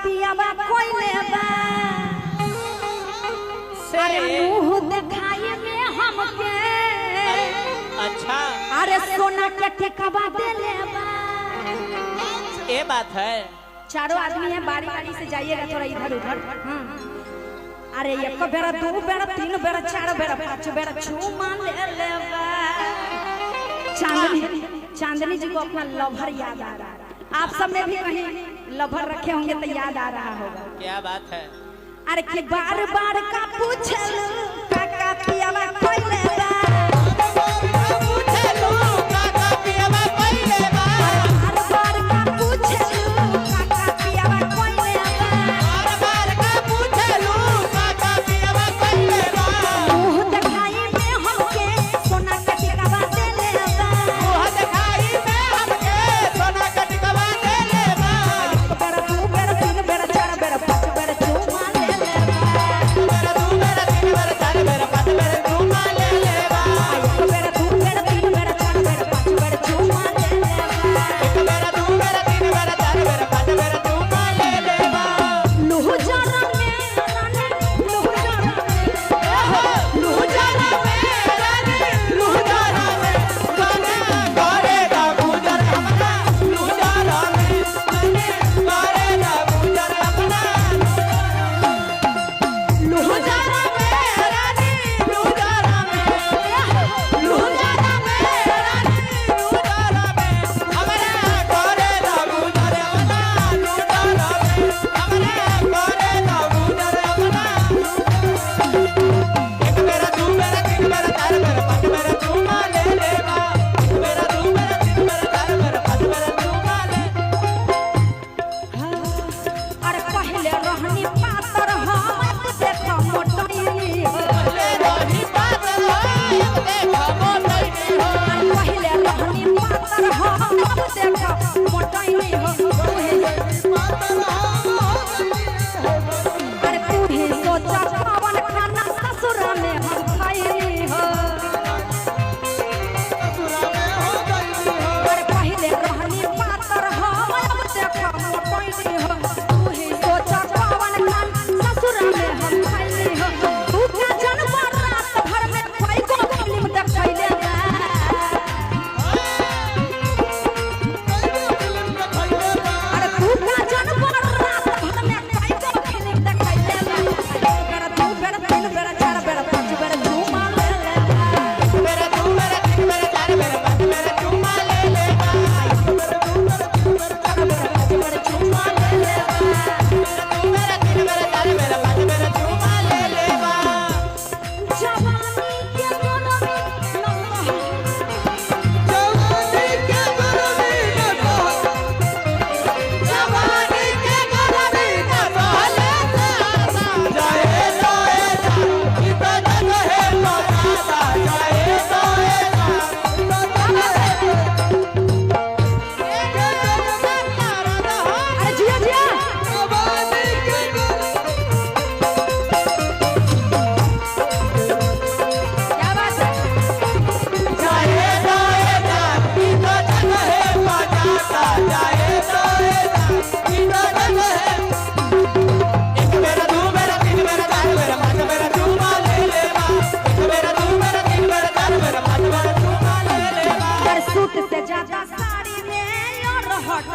पियावा कोई लेबा अरे मुंह दिखाई में हमके अच्छा अरे सोना के ठेकावा दे लेबा ये बात है। चारों आदमी है बारी बारी से जाइएगा थोड़ा इधर उधर। अरे एक बेरा दो बेरा तीन बेरा चार बेरा पांच बेरा चूमा ले लेबा। चांदनी जी को अपना लवर याद आ रहा है। आप सब में भी कहीं लवर रखे होंगे तो याद आ रहा होगा। क्या बात है। अरे कि बार बार का पूछल काका पियावा कोई लेबा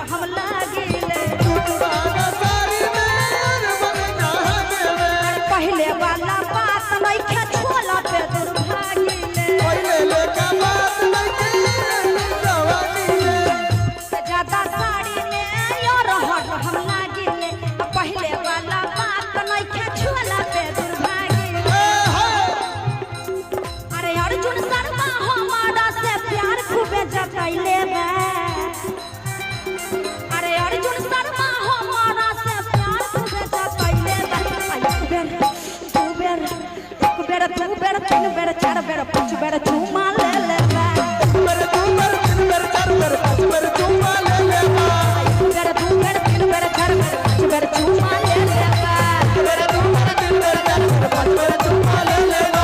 हम लागिले पहले वाला बात नहीं खे छोला पे दुर्भागिले ज्यादा साड़ी में यार हम लागिले पहले वाला बात नहीं खे छोला पे दुर्भागिले। अरे अर्जुन शर्मा हमारा से प्यार खूबे जताइले बा। अरे अर्जुन शर्मा हमारा से प्यार खूबे जताइले बा। दू बेर एक बेर दू बेर तीन बेर चार बेर पांच बेर चूमा ले लेबा। दू बेर तीन बेर चार बेर पांच बेर चूमा ले लेबा। दू बेर तीन बेर चार बेर पांच बेर चूमा ले लेबा। दू बेर तीन बेर चार बेर पांच बेर चूमा ले लेबा।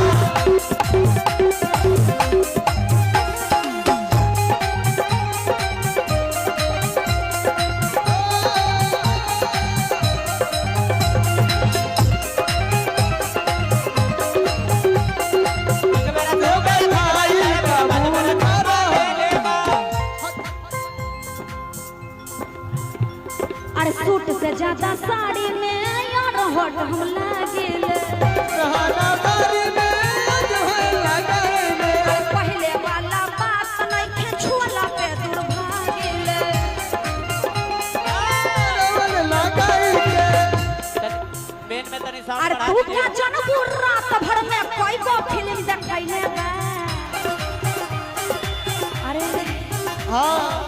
हट हम लागिले रहना बारी में जो है लगाइले पहले वाला बात नहीं खे छुअला पे दूर भागिले रवल लगाइले मेन में तनी साउंड अरे तू क्या जनबू रात भर में कोई को फिल्म देखैले बा अरे हाँ